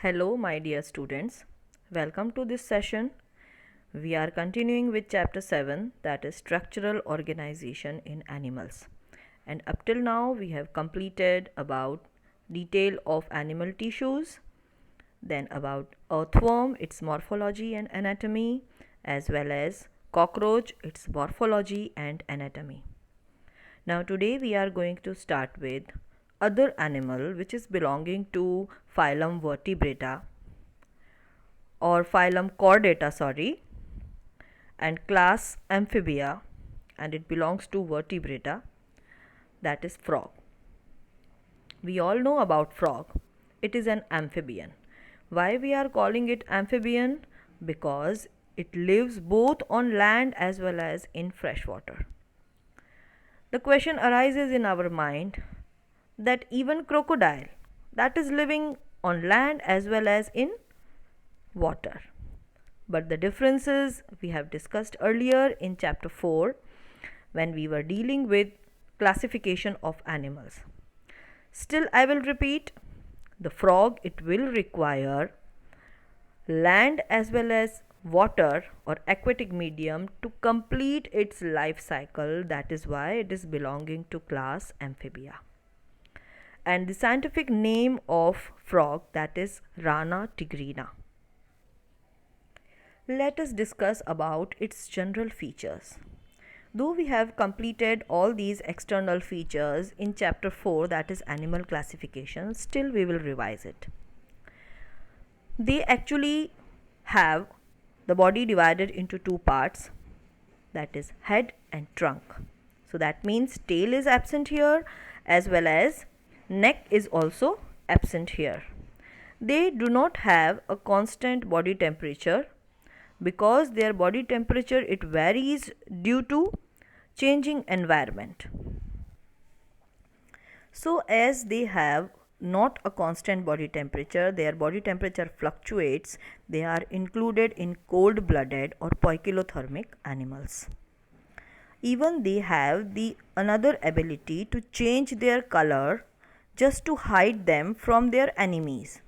Hello, my dear students. Welcome to this session. We are continuing with chapter 7, that is structural organization in animals. And up till now we have completed about detail of animal tissues, then about earthworm, its morphology and anatomy, as well as cockroach, its morphology and anatomy. Now today we are going to start with other animal which is belonging to phylum Vertebrata or phylum Chordata, and class Amphibia, and it belongs to Vertebrata, that is frog. We all know about frog. It is an amphibian. Why we are calling it amphibian? Because it lives both on land as well as in fresh water. The question arises in our mind that even crocodile, that is living on land as well as in water. But the differences we have discussed earlier in chapter 4 when we were dealing with classification of animals. Still, I will repeat, the frog, it will require land as well as water or aquatic medium to complete its life cycle. That is why it is belonging to class Amphibia. And the scientific name of frog, that is Rana tigrina. Let us discuss about its general features. Though we have completed all these external features in chapter 4, that is animal classification, still we will revise it. They actually have the body divided into two parts, that is head and trunk. So that means tail is absent here as well as neck is also absent here. They do not have a constant body temperature because their body temperature it varies due to changing environment. So as they have not a constant body temperature, their body temperature fluctuates, they are included in cold blooded or poikilothermic animals. Even they have the another ability to change their color just to hide them from their enemies.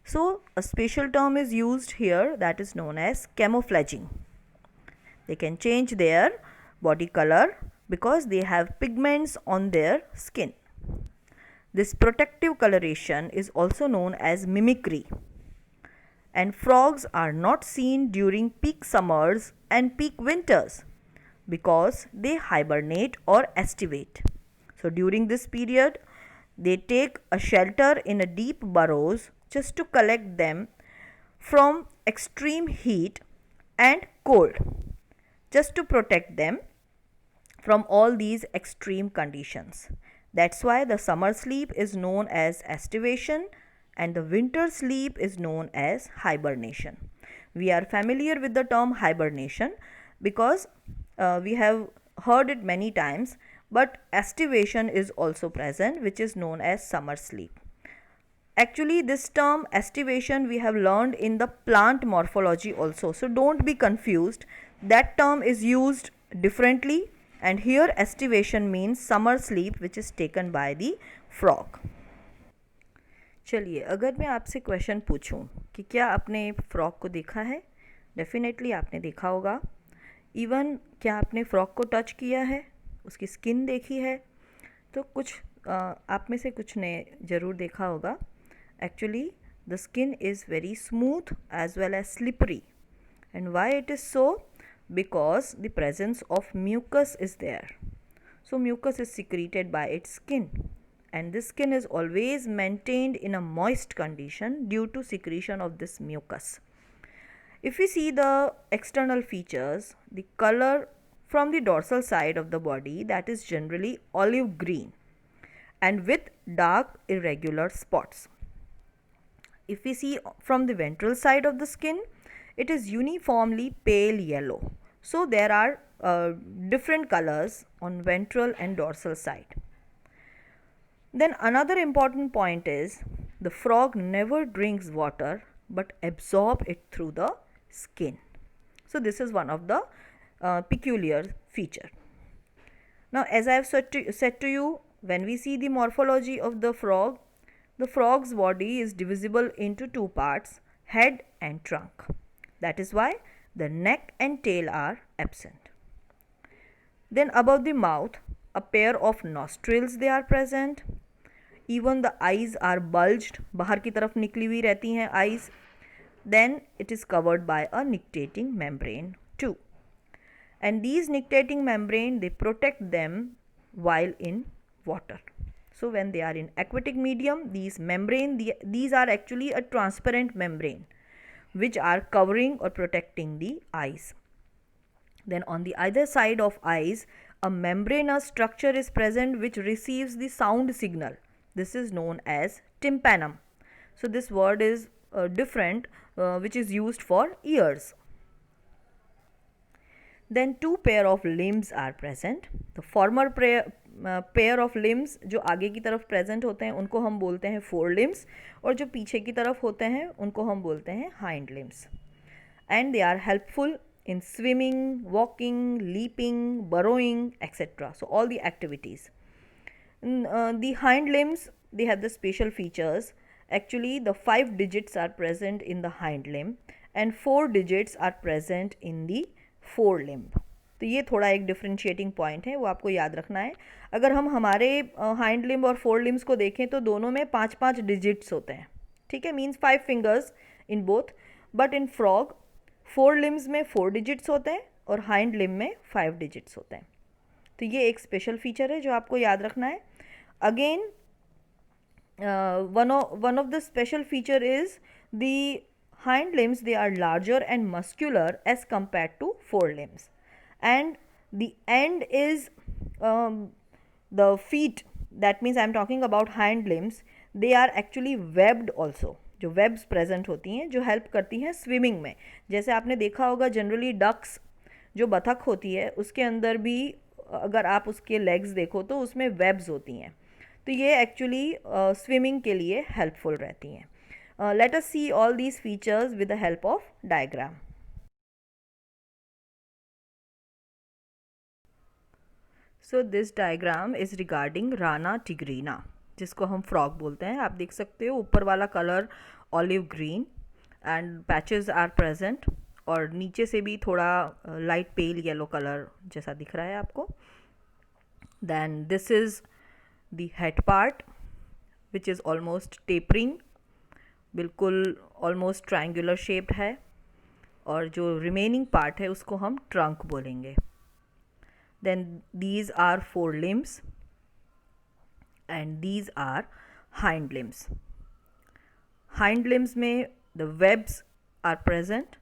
So a special term is used here that is known as camouflaging. They can change their body color because they have pigments on their skin. This protective coloration is also known as mimicry. And frogs are not seen during peak summers and peak winters because they hibernate or estivate. So during this period, they take a shelter in a deep burrows just to collect them from extreme heat and cold, just to protect them from all these extreme conditions. That's why the summer sleep is known as estivation and the winter sleep is known as hibernation. We are familiar with the term hibernation because we have heard it many times, but estivation is also present, which is known as summer sleep. Actually, this term estivation we have learned in the plant morphology also. So don't be confused. That term is used differently, and here estivation means summer sleep which is taken by the frog. चलिए, अगर मैं आपसे question पूछूं कि क्या आपने frog को देखा है? डेफिनेटली आपने देखा होगा. इवन क्या आपने फ्रॉग को टच किया है, उसकी स्किन देखी है? तो कुछ आप में से कुछ ने ज़रूर देखा होगा. Actually, the skin is very smooth as well as slippery. And why it is so? Because the presence of mucus is there. So mucus is secreted by its skin, and this skin is always maintained in a moist condition due to secretion of this mucus. If we see the external features, the color from the dorsal side of the body, that is generally olive green and with dark irregular spots. If we see from the ventral side of the skin, it is uniformly pale yellow. So there are different colors on ventral and dorsal side. Then another important point is the frog never drinks water but absorb it through the skin. So this is one of the peculiar feature. Now as I have said to you, when we see the morphology of the frog, The frog's body is divisible into two parts, head and trunk. That is why the neck and tail are absent. Then above the mouth, a pair of nostrils they are present. Even the eyes are bulged, बाहर की तरफ निकली हुई रहती हैं eyes. Then it is covered by a nictitating membrane too. And these nictitating membrane, they protect them while in water. So when they are in aquatic medium, these are actually a transparent membrane which are covering or protecting the eyes. Then on the either side of eyes, a membranous structure is present which receives the sound signal. This is known as tympanum. So this word is different, which is used for ears. Then two pair of limbs are present. The former pair of limbs जो आगे की तरफ present होते हैं उनको हम बोलते हैं forelimbs, और जो पीछे की तरफ होते हैं उनको हम बोलते हैं hind limbs. And they are helpful in swimming, walking, leaping, burrowing, etc. So all the activities. The hind limbs, they have the special features. Actually, the 5 digits are present in the hind limb and 4 digits are present in the forelimb. तो ये थोड़ा एक differentiating point है, वो आपको याद रखना है. अगर हम हमारे हाइंड लिम्ब और फोर लिम्स को देखें तो दोनों में 5-5 डिजिट्स होते हैं. ठीक है, means 5 fingers in both. But in frog four limbs में 4 डिजिट्स होते हैं और हाइंड लिम्ब में 5 डिजिट्स होते हैं. तो ये एक स्पेशल फीचर है जो आपको याद रखना है. Again one of the special feature is the hind limbs, they are larger and muscular as compared to forelimbs, and the end is the feet, that means I am talking about hind limbs, they are actually webbed also. जो webs present होती हैं जो help करती हैं swimming में. जैसे आपने देखा होगा जनरली डक्स जो बतख होती है उसके अंदर भी अगर आप उसके लेग्स देखो तो उसमें वेब्स होती हैं. तो ये एक्चुअली स्विमिंग के लिए हेल्पफुल रहती हैं. Let us see all these features with the help of diagram. So this diagram is regarding Rana tigrina, जिसको हम फ्रॉग बोलते हैं. आप देख सकते हो ऊपर वाला colour olive green and patches are present, और नीचे से भी थोड़ा लाइट पेल येलो कलर जैसा दिख रहा है आपको. Then this is the head part which is almost tapering, बिल्कुल almost triangular shaped है, और जो remaining part है उसको हम trunk बोलेंगे. Then these are forelimbs and these are hind limbs. Hind limbs में the webs are present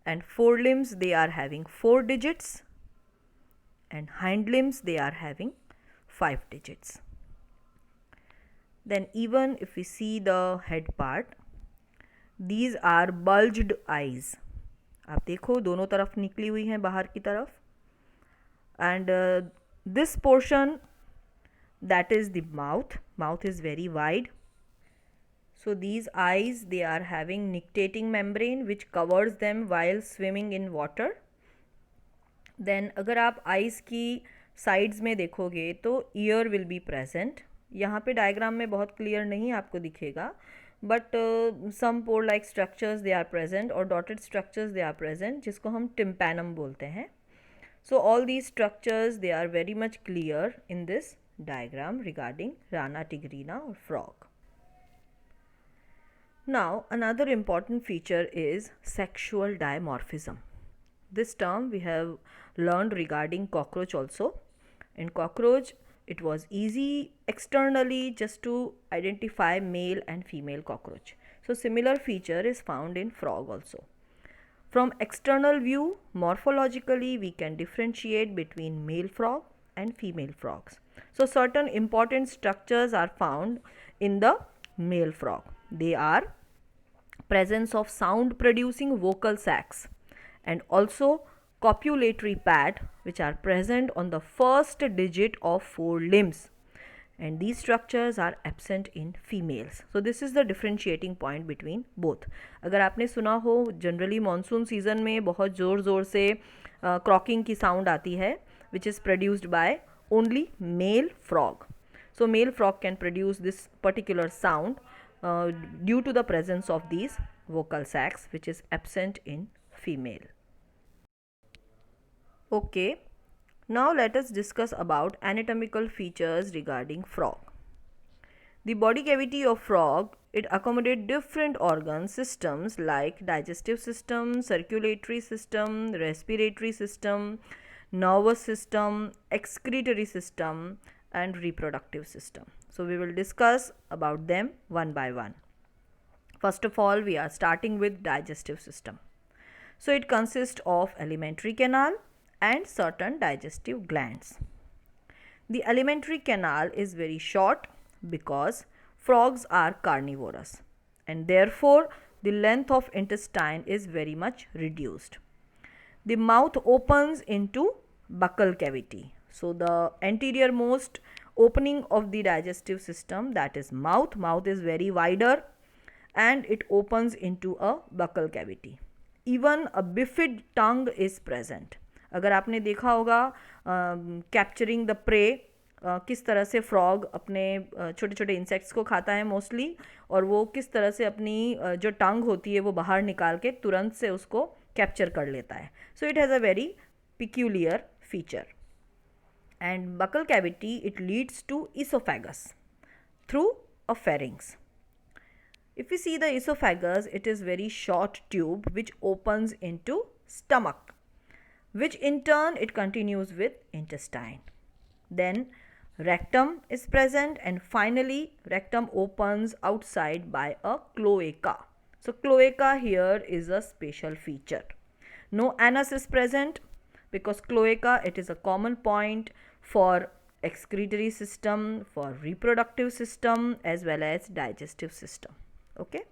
and forelimbs they are having 4 digits and hind limbs they are having 5 digits. Then even if we see the head part, these are bulged eyes. आप देखो दोनों तरफ निकली हुई हैं बाहर की तरफ. And this portion, that is the mouth. Mouth is very wide. So these eyes, they are having nictitating membrane which covers them while swimming in water. Then अगर आप eyes की साइड्स में देखोगे तो ईयर विल बी प्रेजेंट. यहाँ पे diagram में बहुत क्लियर नहीं आपको दिखेगा, but some pore like structures they are present और dotted structures they are present जिसको हम टिम्पैनम बोलते हैं. So all these structures they are very much clear in this diagram regarding Rana tigrina और frog. Now another important feature is sexual dimorphism. This term we have learned regarding cockroach also. In cockroach, it was easy externally just to identify male and female cockroach. So similar feature is found in frog also. From external view, morphologically we can differentiate between male frog and female frogs. So certain important structures are found in the male frog. They are presence of sound producing vocal sacs and also copulatory pad which are present on the first digit of 4 limbs, and these structures are absent in females. So this is the differentiating point between both. अगर आपने सुना हो generally monsoon season में बहुत ज़ोर ज़ोर से croaking की साउंड आती है which is produced by only male frog. So male frog can produce this particular sound due to the presence of these vocal sacs, which is absent in female. Okay, now let us discuss about anatomical features regarding frog. The body cavity of frog, it accommodates different organ systems like digestive system, circulatory system, respiratory system, nervous system, excretory system, and reproductive system. So we will discuss about them one by one. First of all, we are starting with digestive system. So it consists of alimentary canal and certain digestive glands. The alimentary canal is very short because frogs are carnivorous and therefore the length of intestine is very much reduced. The mouth opens into buccal cavity. So the anterior most opening of the digestive system, that is mouth is very wider and it opens into a buccal cavity. Even a bifid tongue is present. अगर आपने देखा होगा capturing the prey, किस तरह से frog अपने छोटे छोटे इंसेक्ट्स को खाता है मोस्टली, और वो किस तरह से अपनी जो टंग होती है वो बाहर निकाल के तुरंत से उसको कैप्चर कर लेता है. So it has a very peculiar feature. And buccal cavity it leads to oesophagus through a pharynx. If we see the esophagus, it is very short tube which opens into stomach, which in turn it continues with intestine. Then rectum is present and finally rectum opens outside by a cloaca. So cloaca here is a special feature. No anus is present because cloaca, it is a common point for excretory system, for reproductive system as well as digestive system. Okay,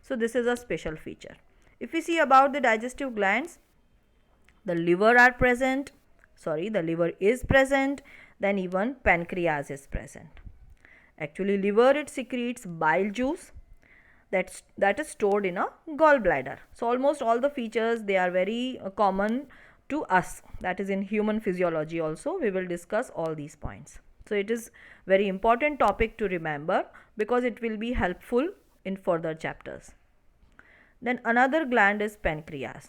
so this is a special feature. If we see about the digestive glands, the liver is present, then even pancreas is present. Actually liver, it secretes bile juice that is stored in a gallbladder. So almost all the features, they are very common to us, that is in human physiology also. We will discuss all these points. So it is very important topic to remember because it will be helpful in further chapters. Then another gland is pancreas.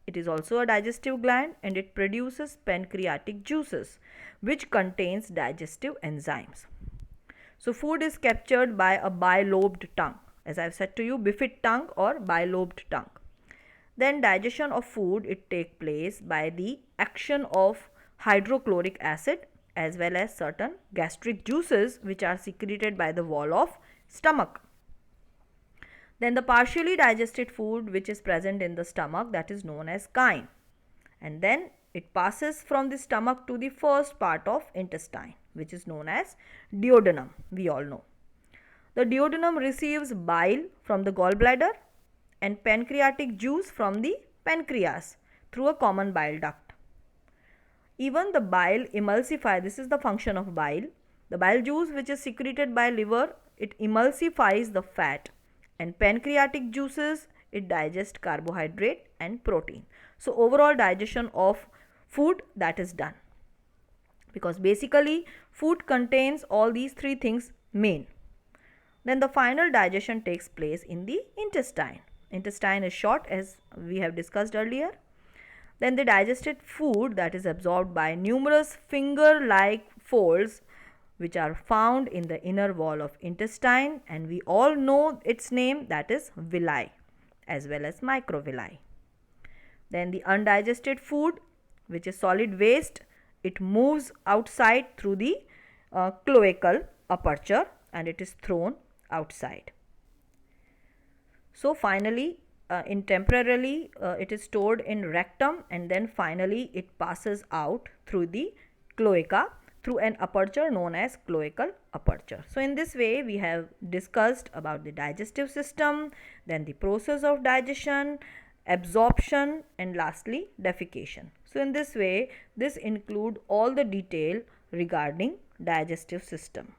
It is also a digestive gland and it produces pancreatic juices which contains digestive enzymes. So food is captured by a bilobed tongue, as I have said to you, bifid tongue or bilobed tongue. Then digestion of food, it take place by the action of hydrochloric acid as well as certain gastric juices which are secreted by the wall of stomach. Then the partially digested food which is present in the stomach, that is known as chyme, and then it passes from the stomach to the first part of intestine which is known as duodenum. We all know. The duodenum receives bile from the gallbladder and pancreatic juice from the pancreas through a common bile duct. Even the bile emulsify, this is the function of bile. The bile juice which is secreted by liver, it emulsifies the fat, and pancreatic juices, it digest carbohydrate and protein. So overall digestion of food, that is done, because basically food contains all these three things main. Then the final digestion takes place in the intestine. Intestine is short, as we have discussed earlier. Then the digested food, that is absorbed by numerous finger-like folds which are found in the inner wall of intestine, and we all know its name, that is villi as well as microvilli. Then the undigested food, which is solid waste, it moves outside through the cloacal aperture and it is thrown outside. So finally temporarily it is stored in rectum and then finally it passes out through the cloaca through an aperture known as cloacal aperture. So in this way we have discussed about the digestive system, then the process of digestion, absorption, and lastly defecation. So in this way this include all the detail regarding digestive system.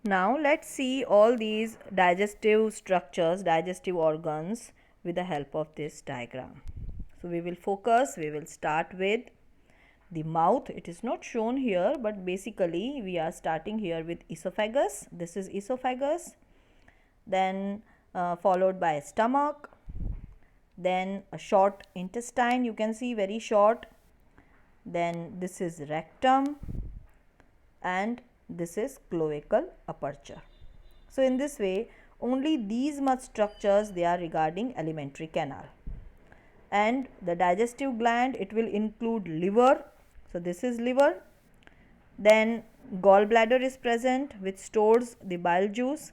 Now let's see all these digestive structures, digestive organs with the help of this diagram. So we will focus, we will start with the mouth. It is not shown here, but basically we are starting here with esophagus. This is esophagus, then followed by stomach, then a short intestine, you can see very short, then this is rectum, and this is cloacal aperture. So in this way only these much structures they are regarding alimentary canal. And the digestive gland, it will include liver. So this is liver, then gallbladder is present which stores the bile juice,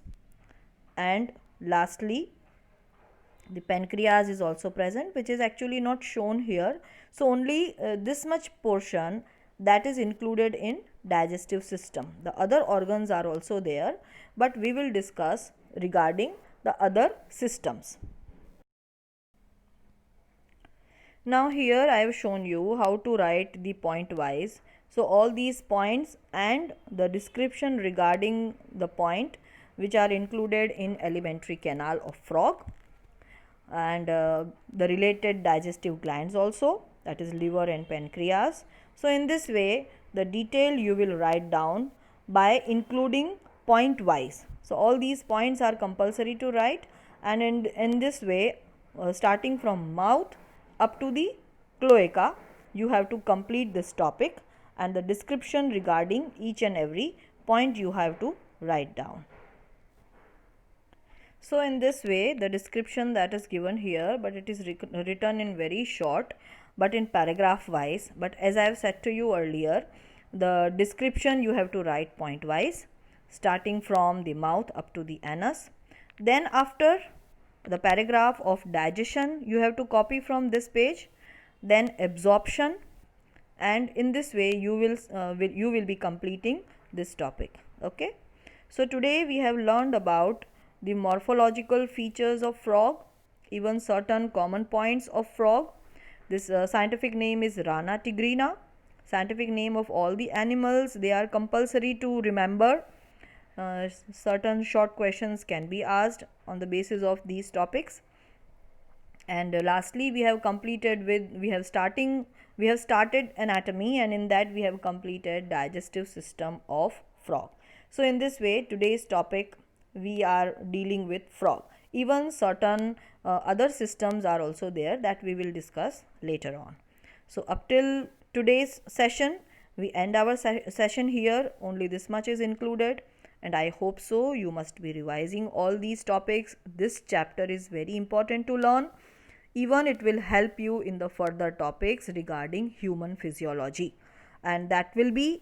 and lastly the pancreas is also present, which is actually not shown here. So only this much portion that is included in digestive system. The other organs are also there, but we will discuss regarding the other systems. Now here I have shown you how to write the point wise. So all these points and the description regarding the point which are included in alimentary canal of frog, and the related digestive glands also, that is liver and pancreas. So in this way the detail you will write down by including point wise. So all these points are compulsory to write, and in this way starting from mouth up to the cloaca you have to complete this topic, and the description regarding each and every point you have to write down. So in this way the description that is given here, but it is written in very short but in paragraph wise. But as I have said to you earlier, the description you have to write point wise, starting from the mouth up to the anus. Then after the paragraph of digestion you have to copy from this page, then absorption, and in this way you will be completing this topic. Okay, so today we have learned about the morphological features of frog, even certain common points of frog. This scientific name is Rana tigrina. Scientific name of all the animals, they are compulsory to remember. Certain short questions can be asked on the basis of these topics. And lastly we have started anatomy, and in that we have completed digestive system of frog. So in this way today's topic we are dealing with frog. Even certain other systems are also there that we will discuss later on. So up till today's session we end our session here. Only this much is included, and I hope so you must be revising all these topics. This chapter is very important to learn. Even it will help you in the further topics regarding human physiology, and that will be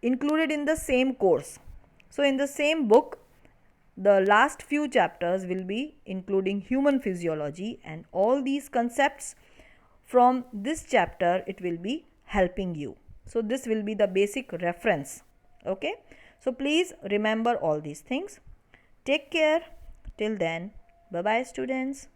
included in the same course. So in the same book the last few chapters will be including human physiology, and all these concepts from this chapter it will be helping you. So this will be the basic reference. Okay, so please remember all these things. Take care. Till then, bye bye students.